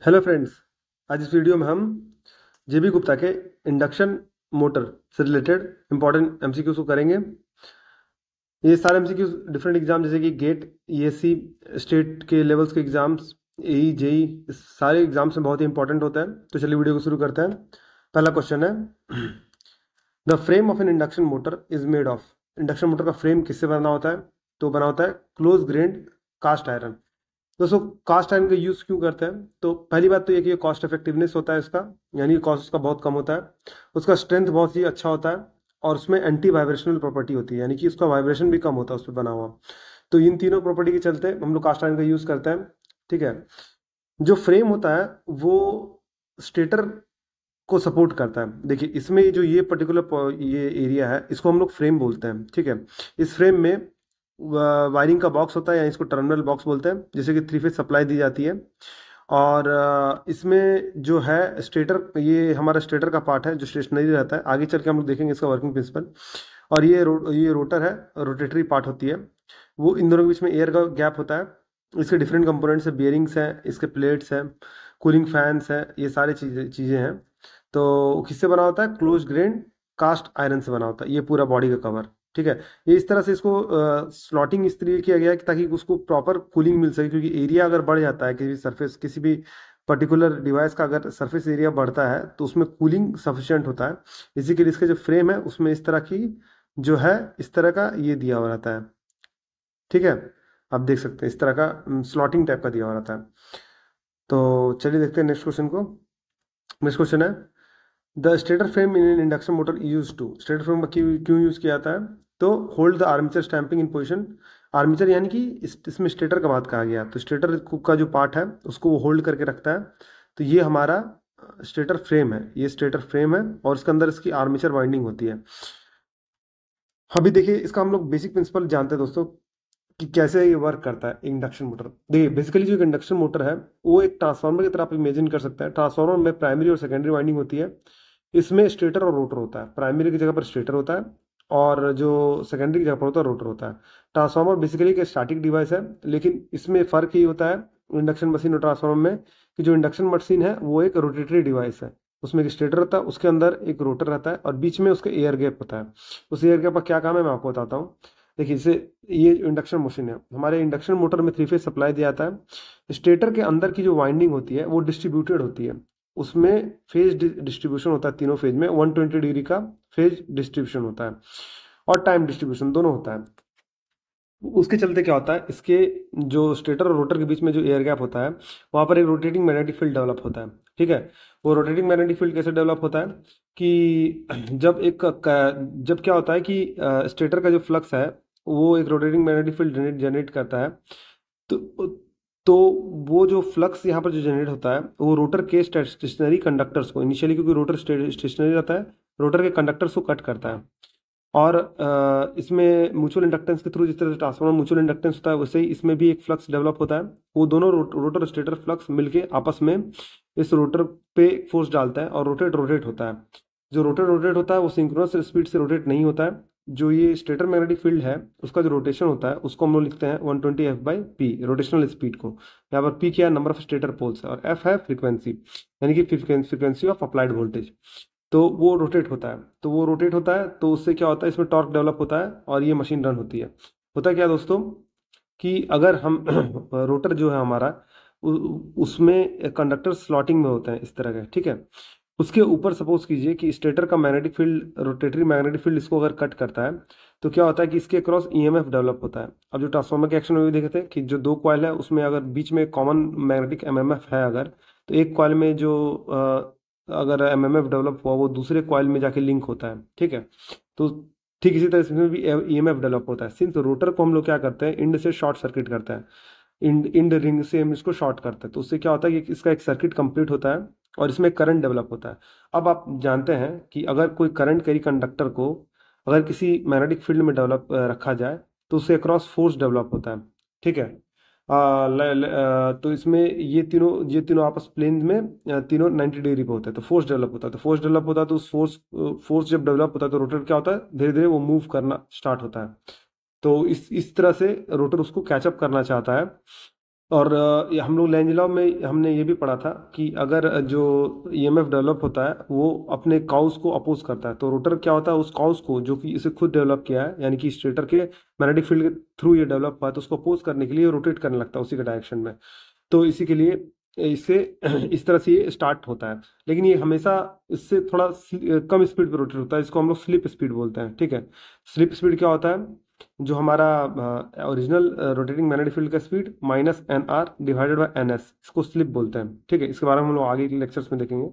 Hello friends. आज इस video में हम जेबी गुप्ता के इंडक्शन मोटर से रिलेटेड इंपॉर्टेंट एमसीक्यूज को करेंगे। ये सारे एमसीक्यूज डिफरेंट एग्जाम जैसे कि गेट, ईएससी, स्टेट के लेवल्स के एग्जाम्स, एई, जेई, सारे एग्जाम्स में बहुत ही इंपॉर्टेंट होता है। तो चलिए वीडियो को शुरू करते हैं। पहला क्वेश्चन है, the frame of an induction motor is made of. Induction motor का फ्रेम किससे बना होता है? तो बना होता है क्लोज ग्रेन्ड कास्ट आयरन। दोस्तों, कास्ट आयरन का यूज क्यों करते हैं? तो पहली बात तो ये कि ये कॉस्ट इफेक्टिवनेस होता है इसका, यानी कॉस्ट उसका बहुत कम होता है। उसका स्ट्रेंथ बहुत ही अच्छा होता है और उसमें एंटी वाइब्रेशनल प्रॉपर्टी होती है, यानी कि उसका वाइब्रेशन भी कम होता है उस पर बना हुआ। तो इन तीनों प्रॉपर्टी के चलते हम लोग कास्ट आयरन का यूज करते हैं। ठीक है। जो फ्रेम होता है वो स्टेटर को सपोर्ट करता है। देखिए, इसमें जो ये पर्टिकुलर ये एरिया है, इसको हम लोग फ्रेम बोलते हैं। ठीक है। इस फ्रेम में वायरिंग का बॉक्स होता है, या इसको टर्मिनल बॉक्स बोलते हैं, जैसे कि 3 फेज सप्लाई दी जाती है। और इसमें जो है स्टेटर, ये हमारा स्टेटर का पार्ट है जो स्टेशनरी रहता है। आगे चल के हम लोग देखेंगे इसका वर्किंग प्रिंसिपल। और ये रोटर है, रोटेटरी पार्ट होती है वो। इन दोनों के बीच में एयर का गैप होता है। इसके डिफरेंट कंपोनेंट्स है, बियरिंग्स हैं, इसके प्लेट्स हैं, कूलिंग फैंस हैं, ये सारी चीज़ें चीज़ें हैं। तो किससे बना होता है? क्लोज ग्रेन कास्ट आयरन से बना होता है ये पूरा बॉडी का कवर। ठीक है। ये इस तरह से इसको स्लॉटिंग इस तरीके किया गया है कि ताकि उसको प्रॉपर कूलिंग मिल सके, क्योंकि एरिया अगर बढ़ जाता है, किसी भी सरफेस, किसी भी पर्टिकुलर डिवाइस का अगर सरफेस एरिया बढ़ता है तो उसमें कूलिंग सफिशिएंट होता है। इसी के लिए इसका जो फ्रेम है उसमें इस तरह की जो है, इस तरह का ये दिया हुआ रहता है। ठीक है। आप देख सकते हैं इस तरह का स्लॉटिंग टाइप का दिया हुआ रहता है। तो चलिए देखते हैं नेक्स्ट क्वेश्चन को। नेक्स्ट क्वेश्चन है, the stator frame in induction motor use to. Stator frame क्यों क्यों यूज किया जाता है? तो hold the armature stamping in position. Armature यानी कि इसमें स्टेटर का बात कहा गया, तो स्टेटर का जो पार्ट है उसको वो होल्ड करके रखता है। तो ये हमारा स्टेटर फ्रेम है, ये स्टेटर फ्रेम है और इसके अंदर इसकी आर्मेचर वाइंडिंग होती है। अभी देखिए, इसका हम लोग बेसिक प्रिंसिपल जानते हैं दोस्तों कि कैसे ये वर्क करता है इंडक्शन मोटर। देखिए, बेसिकली जो एक इंडक्शन मोटर है वो एक ट्रांसफार्मर की तरह आप इमेजिन कर सकते हैं। ट्रांसफार्मर में प्राइमरी और सेकेंडरी वाइंडिंग होती है। इसमें स्टेटर और रोटर होता है। प्राइमरी की जगह पर स्टेटर होता है और जो सेकेंडरी की जगह पर होता है रोटर होता है। ट्रांसफार्मर बेसिकली एक स्टैटिक डिवाइस है, लेकिन इसमें फर्क ये होता है इंडक्शन मशीन और ट्रांसफार्मर में कि जो इंडक्शन मशीन है वो एक रोटेटरी डिवाइस है। उसमें एक स्टेटर रहता है, उसके अंदर एक रोटर रहता है और बीच में उसका एयर गैप होता है। उस एयर गैप का क्या काम है मैं आपको बताता हूँ। देखिए, इसे ये इंडक्शन मशीन है, हमारे इंडक्शन मोटर में 3 फेज सप्लाई दिया जाता है। स्टेटर के अंदर की जो वाइंडिंग होती है वो डिस्ट्रीब्यूटेड होती है। उसमें फेज डिस्ट्रीब्यूशन होता है, तीनों फेज में 120 डिग्री का फेज डिस्ट्रीब्यूशन होता है और टाइम डिस्ट्रीब्यूशन दोनों होता है। उसके चलते क्या होता है, इसके जो स्टेटर और रोटर के बीच में जो एयर गैप होता है वहां पर एक रोटेटिंग मैग्नेटिक फील्ड डेवलप होता है। ठीक है। वो रोटेटिंग मैग्नेटिक फील्ड कैसे डेवलप होता है कि जब क्या होता है कि स्टेटर का जो फ्लक्स है वो एक रोटेटिंग मैग्नेटिक फील्ड जनरेट करता है। तो तो वो जो फ्लक्स यहाँ पर जो जनरेट होता है वो रोटर के स्टेशनरी कंडक्टर्स को इनिशियली, क्योंकि रोटर स्टेशनरी रहता है, रोटर के कंडक्टर्स को कट करता है। और इसमें म्यूचुअल इंडक्टेंस के थ्रू, जिस तरह से ट्रांसफार्मर म्यूचुअल इंडक्टेंस होता है वैसे ही इसमें भी एक फ्लक्स डेवलप होता है। वो दोनों रोटर और स्टेटर फ्लक्स मिलके आपस में इस रोटर पे फोर्स डालता है और रोटेट रोटेट होता है। जो रोटेट होता है वो सिंक्रोनस स्पीड से रोटेट नहीं होता है। जो ये स्टेटर मैग्नेटिक फील्ड है उसका जो रोटेशन होता है उसको हम लोग लिखते हैं 120 F/P, रोटेशनल स्पीड को। यहाँ पर P क्या है? नंबर ऑफ स्टेटर पोल्स, और F है फ्रीक्वेंसी, यानी कि फ्रीक्वेंसी ऑफ अप्लाइड वोल्टेज। तो वो रोटेट होता है, तो उससे क्या होता है, इसमें टॉर्क डेवलप होता है और ये मशीन रन होती है। होता क्या है दोस्तों कि अगर हम रोटर जो है हमारा उसमें कंडक्टर स्लॉटिंग में होते हैं इस तरह के। ठीक है। उसके ऊपर सपोज कीजिए कि स्टेटर का magnetic field, rotatory magnetic field इसको अगर कट करता है तो क्या होता है कि इसके क्रॉस ईएमएफ डेवलप होता है। अब जो ट्रांसफार्मर के एक्शन में भी देखे थे कि जो दो कॉइल है उसमें अगर बीच में कॉमन मैग्नेटिक एमएमएफ है अगर, तो एक कॉइल में जो अगर एमएमएफ डेवलप हुआ वो दूसरे कॉइल में जाके लिंक होता है। ठीक है। तो ठीक इसी तरह से इसमें भी ईएमएफ डेवलप होता है। सिंस रोटर को हम लोग क्या करते हैं, इंड से शॉर्ट सर्किट करते हैं, इंड रिंग से हम इसको शॉर्ट करते हैं। तो उससे क्या होता है कि इसका एक सर्किट कंप्लीट होता है और इसमें करंट डेवलप होता है। अब आप जानते हैं कि अगर कोई करंट कैरी कंडक्टर को अगर किसी मैग्नेटिक फील्ड में डेवलप रखा जाए तो उससे अक्रॉस फोर्स डेवलप होता है। ठीक है। तो इसमें ये तीनों आपस प्लेन में तीनों 90 डिग्री पे होते हैं, तो फोर्स डेवलप होता है। तो फोर्स डेवलप होता है तो उस फोर्स जब डेवलप होता है तो रोटर क्या होता है, धीरे धीरे वो मूव करना स्टार्ट होता है। तो इस तरह से रोटर उसको कैचअप करना चाहता है और ये हम लोग लेंज लॉ में हमने ये भी पढ़ा था कि अगर जो ईएमएफ डेवलप होता है वो अपने काउस को अपोज करता है, तो रोटर क्या होता है, उस काउस को जो कि इसे खुद डेवलप किया है, यानी कि स्टेटर के मैग्नेटिक फील्ड के थ्रू ये डेवलप हुआ है, तो उसको अपोज करने के लिए रोटेट करने लगता है उसी के डायरेक्शन में। तो इसी के लिए इससे इस तरह से ये स्टार्ट होता है, लेकिन ये हमेशा इससे थोड़ा कम स्पीड पे रोटेट होता है, इसको हम लोग स्लिप स्पीड बोलते हैं। ठीक है, स्लिप स्पीड क्या होता है, जो हमारा ओरिजिनल रोटेटिंग मैग्नेटिक फील्ड का speed minus N R divided by N S, इसको स्लिप बोलते हैं। ठीक है, इसके बारे में हम लोग आगे के लेक्चर्स में देखेंगे।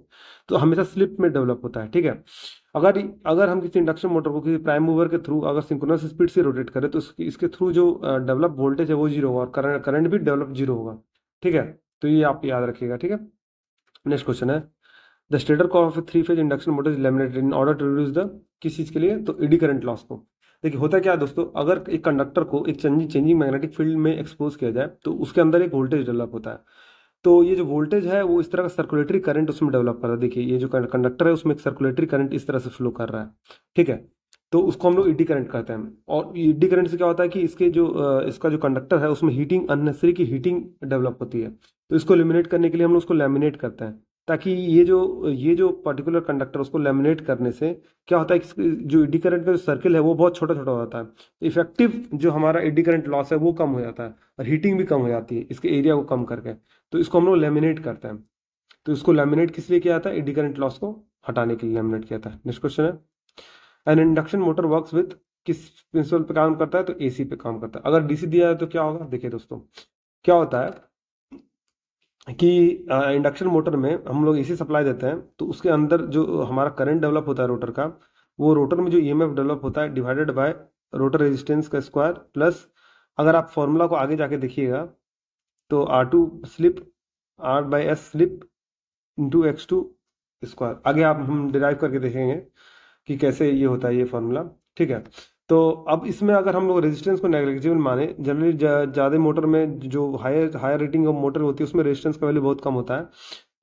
तो हमेशा स्लिप में डेवलप होता है। ठीक है, अगर अगर हम किसी इंडक्शन मोटर को किसी प्राइम मूवर के थ्रू अगर सिंक्रोनस स्पीड से रोटेट करें तो इसके थ्रू जो डेवलप वोल्टेज है वो जीरो होगा और करंट भी डेवलप जीरो होगा। ठीक है, तो ये आप याद रखिएगा। ठीक है, नेक्स्ट क्वेश्चन है, the stator coil of a three phase induction motor is laminated in order to reduce the, किस चीज के लिए, तो एडी करंट लॉस को। देखिए होता क्या है दोस्तों, अगर एक कंडक्टर को एक चेंजिंग मैग्नेटिक फील्ड में एक्सपोज किया जाए तो उसके अंदर एक वोल्टेज डेवलप होता है। तो ये जो वोल्टेज है वो इस तरह का सर्कुलेटरी करंट उसमें डेवलप कर रहा है। देखिए ये जो कंडक्टर है उसमें एक सर्कुलेटरी करंट इस तरह से फ्लो कर रहा है। ठीक है, तो उसको हम लोग ईडी करंट कहते हैं। और ईडी करंट से क्या होता है कि इसके जो इसका जो कंडक्टर है उसमें हीटिंग, अननेसेसरी की हीटिंग डेवलप होती है। तो इसको एलिमिनेट करने के लिए हम लोग उसको लैमिनेट करते हैं, ताकि ये जो पर्टिकुलर कंडक्टर उसको लैमिनेट करने से क्या होता है कि जो एडी करंट का जो सर्किल है वो बहुत छोटा छोटा हो जाता है। तो इफेक्टिव जो हमारा एडी करंट लॉस है वो कम हो जाता है और हीटिंग भी कम हो जाती है इसके एरिया को कम करके। तो इसको हम लोग लैमिनेट करते हैं। तो इसको लैमिनेट किस लिए किया जाता है, एडी करंट लॉस को हटाने के लिए लैमिनेट किया जाता है। नेक्स्ट क्वेश्चन है, N induction motor works with, किस प्रिंसिपल पे काम करता है, तो एसी पे काम करता है। अगर डीसी दिया है तो क्या होगा, देखिए दोस्तों क्या होता है कि इंडक्शन मोटर में हम लोग एसी सप्लाई देते हैं तो उसके अंदर जो हमारा करंट डेवलप होता है रोटर का, वो रोटर में जो ईएमएफ डेवलप होता है डिवाइडेड बाय रोटर रेजिस्टेंस का स्क्वायर प्लस, अगर आप फॉर्मूला को आगे जाके देखिएगा तो R2 slip R by S slip into X2 square, आगे आप हम डिराइव करके देखेंगे कि कैसे ये होता है ये फॉर्मूला। ठीक है, तो अब इसमें अगर हम लोग रेजिस्टेंस को नेग्लिजिबल माने, जनरली ज़्यादा मोटर में जो हायर रेटिंग ऑफ मोटर होती है उसमें रेजिस्टेंस का वैल्यू बहुत कम होता है,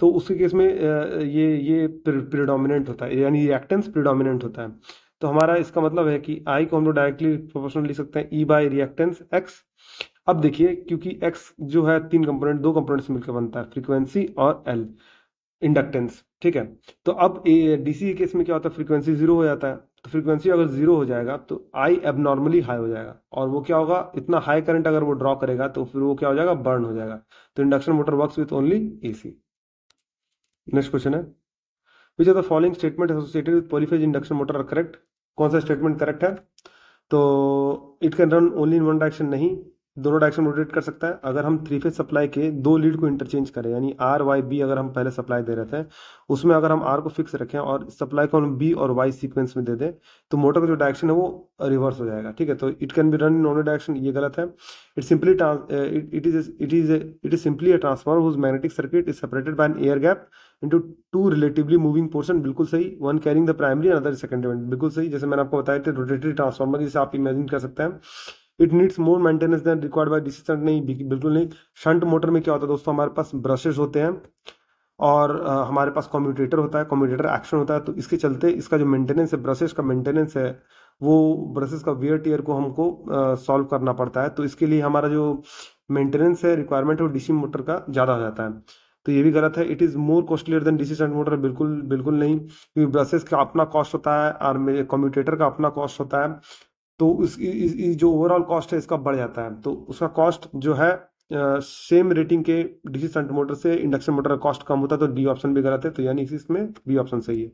तो उसके केस में ये प्रिडोमिनेंट होता है, यानी रिएक्टेंस प्रिडोमिनेंट होता है। तो हमारा इसका मतलब है कि आई को हम लोग डायरेक्टली प्रोपोर्शनल लिख सकते हैं ई बाई रिएक्टेंस एक्स। अब देखिए क्योंकि एक्स जो है दो कंपोनेंट से मिलकर बनता है, फ्रीक्वेंसी और एल इंडक्टेंस। ठीक है, तो अब डीसी के केस में क्या होता है, फ्रीक्वेंसी जीरो हो जाता है। तो फ्रीक्वेंसी अगर जीरो हो जाएगा तो आई एबनॉर्मली हाई हो जाएगा, और वो क्या होगा, इतना हाई करंट अगर वो ड्रॉ करेगा तो फिर वो क्या हो जाएगा, बर्न हो जाएगा। तो induction motor works with only AC. Next question है, which are the following statement associated with polyphase induction motor are correct, कौन सा स्टेटमेंट करेक्ट है, तो it can run only in one direction, नहीं, दोनों डायरेक्शन रोटेट कर सकता है। अगर हम थ्री फेज सप्लाई के दो लीड को इंटरचेंज करें, यानी आर वाई बी, अगर हम पहले सप्लाई दे रहे थे उसमें अगर हम आर को फिक्स रखें और सप्लाई को हम बी और वाई सीक्वेंस में दे दें तो मोटर का जो डायरेक्शन है वो रिवर्स हो जाएगा। ठीक है, तो it can be run in only direction, ये गलत है। It simply it is simply a transformer whose magnetic circuit is separated by an air gap into two relatively moving portion, बिल्कुल सही। One carrying the primary another secondary, बिल्कुल सही। जैसे मैंने आपको बताया था रोटेटरी ट्रांसफार्मर, जिसे आप इमेजिन कर सकते हैं। It needs more maintenance than required by DC shunt, नहीं बिल्कुल नहीं। शंट मोटर में क्या होता है दोस्तों, हमारे पास ब्रशेस होते हैं और हमारे पास कम्यूटेटर होता है, कम्यूटेटर एक्शन होता है, तो इसके चलते इसका जो मेंटेनेंस है, ब्रशेस का मेंटेनेंस है, वो ब्रशेस का वियर टियर को हमको सॉल्व करना पड़ता है। तो इसके लिए हमारा जो मेंटेनेंस है, रिक्वायरमेंट है, वो डीसी मोटर का ज़्यादा हो जाता है। तो ये भी गलत है। It is more costlier then DC shunt motor, बिल्कुल बिल्कुल नहीं, क्योंकि ब्रशेस का अपना कॉस्ट होता है और कम्यूटेटर का अपना कॉस्ट होता है। तो जो ओवरऑल कॉस्ट है इसका बढ़ जाता है, तो उसका कॉस्ट जो है सेम रेटिंग के डीसी शंट मोटर से इंडक्शन मोटर का कॉस्ट कम होता है। तो डी ऑप्शन भी गलत है, तो यानी इसमें बी ऑप्शन सही है।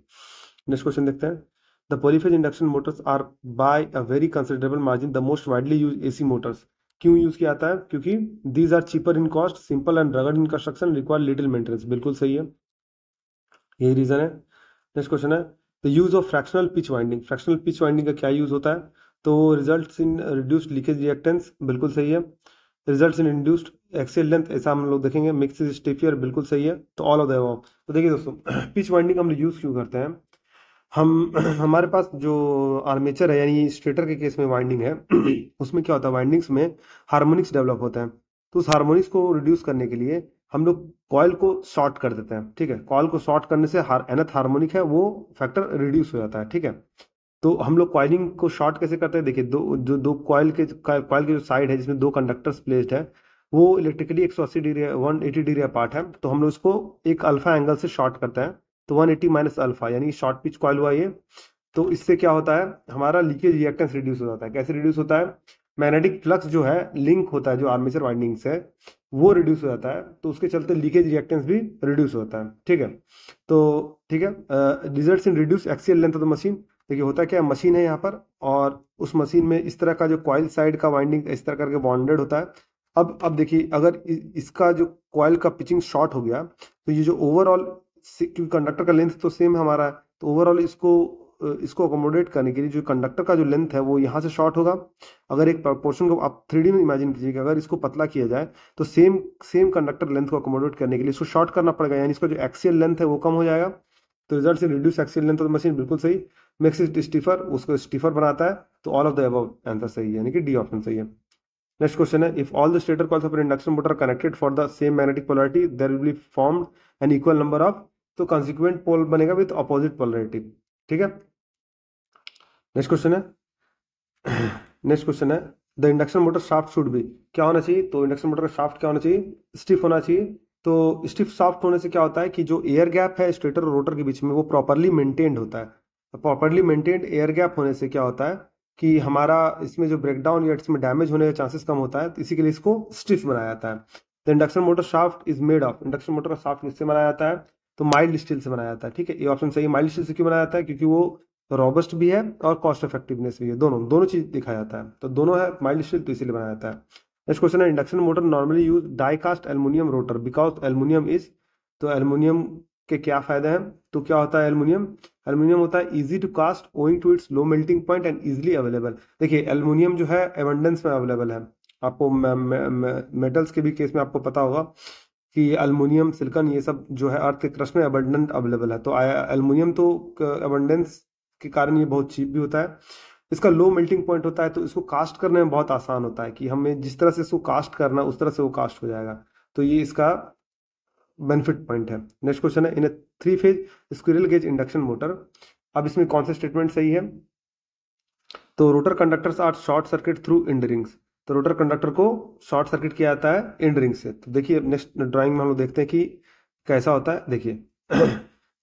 नेक्स्ट क्वेश्चन देखते हैं, the polyphase induction motors are by a very considerable margin the most widely use AC motors, क्यों यूज किया जाता है, क्योंकि these are cheaper in cost, simple and rugged in construction, require little maintenance, बिल्कुल सही है, यही रीजन है। नेक्स्ट क्वेश्चन है, the use of fractional pitch winding, fractional pitch winding का क्या यूज होता है, तो results in reduced leakage reactance, बिल्कुल सही है। Results in induced axial length, ऐसा हम लोग देखेंगे। मिक्स इज स्टिफियर, बिल्कुल सही है। तो ऑल ऑफ द अबव। तो देखिए दोस्तों, पिच वाइंडिंग हम यूज क्यों करते हैं, हम हमारे पास जो आर्मेचर है, यानी स्टेटर के केस में वाइंडिंग है उसमें क्या होता है, वाइंडिंग्स में हार्मोनिक्स डेवलप होते हैं। तो उस हार्मोनिक्स को रिड्यूस करने के लिए हम लोग कॉयल को शॉर्ट कर देते हैं। ठीक है, कॉयल को शॉर्ट करने से nth हार्मोनिक है वो फैक्टर रिड्यूस हो जाता है। ठीक है, तो हम लोग कॉइलिंग को शॉर्ट कैसे करते हैं, देखिए दो जो दो कॉयल के जो साइड है जिसमें दो कंडक्टर्स प्लेस्ड है, वो इलेक्ट्रिकली 180 डिग्री 180 डिग्री अपार्ट है, तो हम लोग इसको एक अल्फा एंगल से शॉर्ट करते हैं, तो 180 माइनस अल्फा यानी शॉर्ट पिच कॉइल हुआ ये। तो इससे क्या होता है, हमारा लीकेज रिएक्टेंस रिड्यूस हो जाता है। कैसे रिड्यूस होता है, मैग्नेटिक फ्लक्स जो है लिंक होता है जो आर्मेचर वाइंडिंग से, वो रिड्यूस हो जाता है, तो उसके चलते लीकेज रिएक्टेंस भी रिड्यूस होता है। ठीक है, तो ठीक है, results in reduce axial length of the machine. देखिए होता क्या है, मशीन है यहाँ पर, और उस मशीन में इस तरह का जो कॉइल साइड का वाइंडिंग इस तरह करके बॉन्डेड होता है। अब देखिए, अगर इसका जो कॉइल का पिचिंग शॉर्ट हो गया, तो ये जो ओवरऑल, क्योंकि कंडक्टर का लेंथ तो सेम हमारा है, तो ओवरऑल इसको अकोमोडेट करने के लिए जो कंडक्टर का जो लेंथ है वो यहाँ से शॉर्ट होगा। अगर एक पोर्शन को आप 3D में इमेजिन कीजिएगा, अगर इसको पतला किया जाए तो सेम सेम कंडक्टर लेंथ को अकोमोडेट करने के लिए इसको शॉर्ट करना पड़ेगा, यानी इसका जो एक्सियल लेंथ है वो कम हो जाएगा। तो रिजल्ट से reduce axial length of the machine, बिल्कुल सही। मेक्स इट स्टीफर, उसको स्टीफर बनाता है, तो all of the above answer सही है, यानी कि डी ऑप्शन सही है। नेक्स्ट क्वेश्चन है, if all the stator coils of an induction motor connected for the same magnetic polarity there will be formed an equal number of, तो consequent pole बनेगा with opposite polarity. ठीक है, next question है next question है, the induction motor shaft should be, क्या होना चाहिए, तो इंडक्शन मोटर का शाफ्ट क्या होना चाहिए, स्टिफ होना चाहिए। तो स्टिफ शाफ्ट होने से क्या होता है कि जो एयर गैप है स्टेटर और रोटर के बीच में वो प्रॉपरली मेंटेन्ड होता है। प्रॉपरली मेंटेन्ड एयर गैप होने से क्या होता है कि हमारा इसमें जो ब्रेकडाउन या इसमें डैमेज होने का चांसेस कम होता है, तो इसी के लिए इसको स्टिफ बनाया जाता है। The induction motor shaft is made of, induction motor का शाफ्ट किससे बनाया जाता है, तो माइल्ड स्टील से बनाया जाता है। ठीक है, ये ऑप्शन सही है। माइल्ड स्टील से क्यों बनाया जाता है, क्योंकि वो रॉबस्ट भी है और कॉस्ट इफेक्टिवनेस भी है, दोनों दोनों चीज दिखाया जाता है, तो दोनों है माइल्ड स्टील, तो इसीलिए बनाया जाता है। नेक्स्ट क्वेश्चन है, induction motor normally use die cast aluminium rotor because aluminium is, तो एल्युमिनियम के क्या फायदे हैं, तो क्या होता है एल्युमिनियम, एल्युमिनियम होता है easy to cast owing to its low melting point and easily available. देखिए एल्युमिनियम जो है एबंडेंस में अवेलेबल है, आपको मेटल्स के भी केस में आपको पता होगा कि एल्युमिनियम सिलिकॉन ये सब जो है अर्थ के क्रस्ट में अबंडेंट अवेलेबल है, तो एल्युमिनियम तो अबंडेंस के कारण ये बहुत चीप भी होता है, इसका लो मेल्टिंग पॉइंट होता है, तो इसको कास्ट करने में बहुत आसान होता है कि हमें जिस तरह से इसको कास्ट करना उस तरह से वो कास्ट हो जाएगा, तो ये इसका बेनिफिट पॉइंट है। नेक्स्ट क्वेश्चन है, in a 3 phase squirrel cage induction motor, अब इसमें कौन सा स्टेटमेंट सही है, तो rotor conductors are short circuit through end rings, तो रोटर कंडक्टर को शॉर्ट सर्किट किया जाता है एंड रिंग से। तो देखिए नेक्स्ट ड्राइंग में हम लोग देखते हैं कि कैसा होता है। देखिए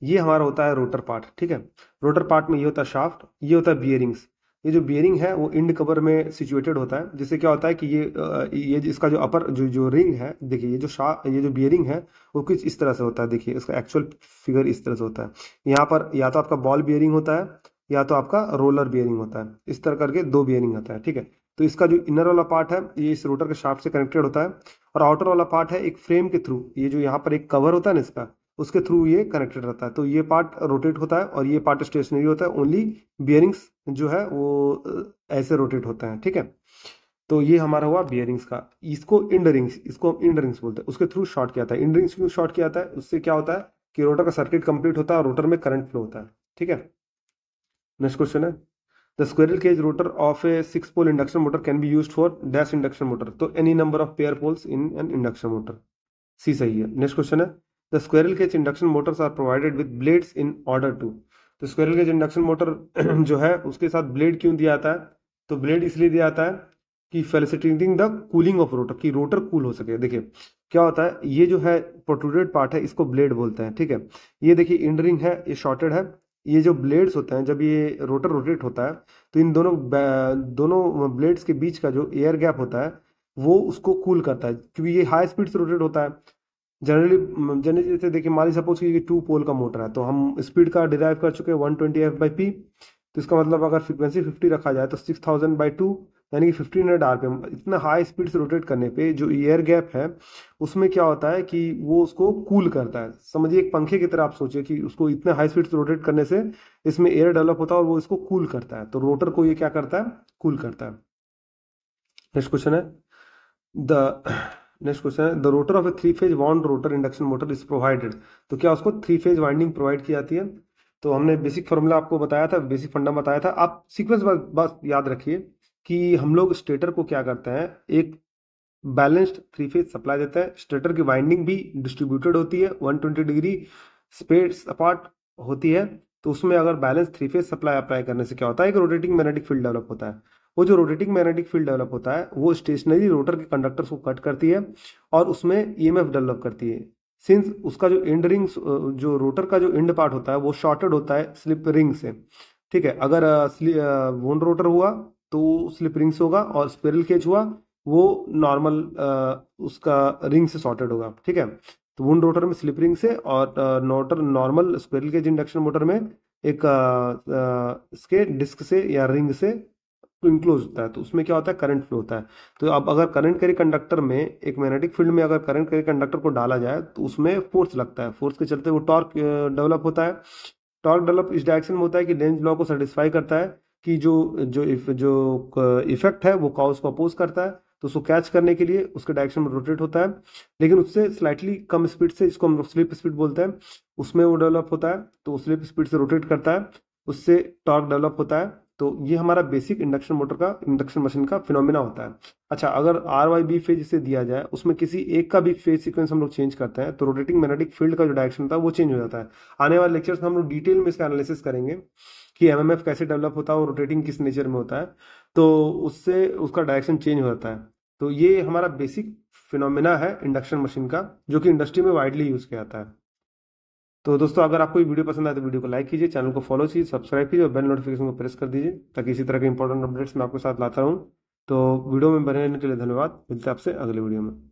ये हमारा होता है रोटर पार्ट, ठीक है, रोटर पार्ट में ये होता है शाफ्ट, ये होता है बियरिंग्स, ये जो बियरिंग है वो इंड कवर में सिचुएटेड होता है, जिससे क्या होता है कि ये इसका जो अपर जो रिंग है, देखिए ये जो बियरिंग है वो कुछ इस तरह से होता है। देखिए इसका एक्चुअल फिगर इस तरह से होता है, यहाँ पर या तो आपका बॉल बियरिंग होता है या तो आपका रोलर बियरिंग होता है, इस तरह करके 2 बियरिंग होता है। ठीक है, तो इसका जो इनर वाला पार्ट है ये इस रोटर के शाफ्ट से कनेक्टेड होता है, और आउटर वाला पार्ट है एक फ्रेम के थ्रू, ये जो यहाँ पर एक कवर होता है ना इसका, उसके थ्रू ये कनेक्टेड रहता है, तो ये पार्ट रोटेट होता है और ये पार्ट स्टेशनरी होता है, ओनली बियरिंग्स जो है वो ऐसे रोटेट होता है। ठीक है, तो ये हमारा हुआ बियरिंग्स का, इसको इंड रिंग्स, इसको हम इंड रिंग्स बोलते हैं, उसके थ्रू शॉर्ट किया जाता है। इंड रिंग्स क्यों शॉर्ट किया जाता है, उससे क्या होता है कि रोटर का सर्किट कंप्लीट होता है और रोटर में करंट फ्लो होता है। ठीक है, नेक्स्ट क्वेश्चन है, the squirrel cage rotor of a 6 pole induction motor can be used for dash induction motor, तो any number of pair poles in an induction motor, C सही है। Next question है, the squirrel cage induction motors are provided with blades in order to, तो squirrel cage induction motor जो है उसके साथ blade क्यों दिया जाता है, तो ब्लेड इसलिए दिया जाता है कि facilitating the cooling of rotor, कि रोटर कूल हो सके। देखिए क्या होता है, ये जो है प्रोट्रूडेड पार्ट है इसको ब्लेड बोलते हैं। ठीक है, ये देखिए इंड रिंग है, ये शॉर्टेड है, ये जो ब्लेड्स होते हैं जब ये रोटर रोटेट होता है तो इन दोनों ब्लेड्स के बीच का जो एयर गैप होता है वो उसको कूल करता है, क्योंकि ये हाई स्पीड से रोटेट होता है। जनरली जैसे देखिए मान लीजिए सपोज कि 2 पोल का मोटर है, तो हम स्पीड का डिराइव कर चुके हैं 120 F/P, तो इसका मतलब अगर फ्रीक्वेंसी 50 रखा जाए तो 6000/2 यानी कि 1500 RPM। इतना हाई स्पीड से रोटेट करने पे जो एयर गैप है उसमें क्या होता है कि वो उसको कूल करता है। समझिए एक पंखे की तरह आप सोचिए कि उसको इतने हाई स्पीड से रोटेट करने से इसमें एयर डेवलप होता है और वो इसको कूल करता है, तो रोटर को ये क्या करता है, कूल करता है। नेक्स्ट क्वेश्चन है, द नेक्स्ट क्वेश्चन है, the rotor of A 3 phase wound rotor induction motor is provided, तो क्या उसको 3 फेज वाइंडिंग प्रोवाइड की जाती है। तो हमने बेसिक फॉर्मूला आपको बताया था, बेसिक फंडा बताया था, आप सीक्वेंस बस याद रखिए कि हम लोग स्टेटर को क्या करते हैं, एक बैलेंस्ड 3 फेज सप्लाई देता है, स्टेटर की वाइंडिंग भी डिस्ट्रीब्यूटेड होती है 120 डिग्री स्पेस अपार्ट होती है, तो उसमें अगर बैलेंस 3 फेज सप्लाई अप्लाई करने से क्या होता है, एक रोटेटिंग मैग्नेटिक फील्ड डेवलप होता है, वो जो रोटेटिंग मैग्नेटिक फील्ड डेवलप होता है वो स्टेशनरी रोटर के कंडक्टर्स को कट करती है और उसमें ईएमएफ डेवलप करती है। सिंस उसका जो एंड रिंग्स, जो रोटर का जो एंड पार्ट होता है वो शॉर्टेड होता है स्लिप रिंग से। ठीक है, अगर वुंड रोटर हुआ तो स्लिप रिंग से होगा, और स्पिरल केज हुआ वो नॉर्मल उसका रिंग से शॉर्टेड होगा। ठीक है, तो वुंड रोटर में स्लिप रिंग से, और नोटर normal spiral cage induction motor में एक इसके डिस्क से या रिंग से इंक्लोज होता है। तो उसमें क्या होता है, करंट फ्लो होता है। तो अब अगर करंट कैरी कंडक्टर में, एक मैग्नेटिक फील्ड में अगर करंट कैरी कंडक्टर को डाला जाए तो उसमें फोर्स लगता है, फोर्स के चलते वो टॉर्क डेवलप होता है। टॉर्क डेवलप इस डायरेक्शन में होता है कि लेंज लॉ को सेटिस्फाई करता है कि जो इफेक्ट है वो कॉज को अपोज करता है, तो उसको कैच करने के लिए उसके डायरेक्शन में रोटेट होता है, लेकिन उससे स्लाइटली कम स्पीड से, इसको हम स्लिप स्पीड बोलते हैं, उसमें वो डेवलप होता है। तो स्लिप स्पीड से रोटेट करता है, उससे टॉर्क डेवलप होता है। तो ये हमारा बेसिक इंडक्शन मोटर का, इंडक्शन मशीन का फिनोमिना होता है। अच्छा, अगर आर वाई बी फेज इसे दिया जाए, उसमें किसी एक का भी फेज सीक्वेंस हम लोग चेंज करते हैं तो रोटेटिंग मैग्नेटिक फील्ड का जो डायरेक्शन था वो चेंज हो जाता है। आने वाले लेक्चर्स में हम लोग डिटेल में इसका एनालिसिस करेंगे कि एमएमएफ कैसे डेवलप होता है और रोटेटिंग किस नेचर में होता है, तो उससे उसका डायरेक्शन चेंज हो जाता है। तो ये हमारा बेसिक फिनोमिना है इंडक्शन मशीन का, जो कि इंडस्ट्री में वाइडली यूज किया जाता है। तो दोस्तों, अगर आपको ये वीडियो पसंद आए तो वीडियो को लाइक कीजिए, चैनल को फॉलो कीजिए, सब्सक्राइब कीजिए और बेल नोटिफिकेशन को प्रेस कर दीजिए, ताकि इसी तरह के इंपॉर्टेंट अपडेट्स मैं आपके साथ लाता रहूँ। तो वीडियो में बने रहने के लिए धन्यवाद। मिलते हैं आपसे अगले वीडियो में।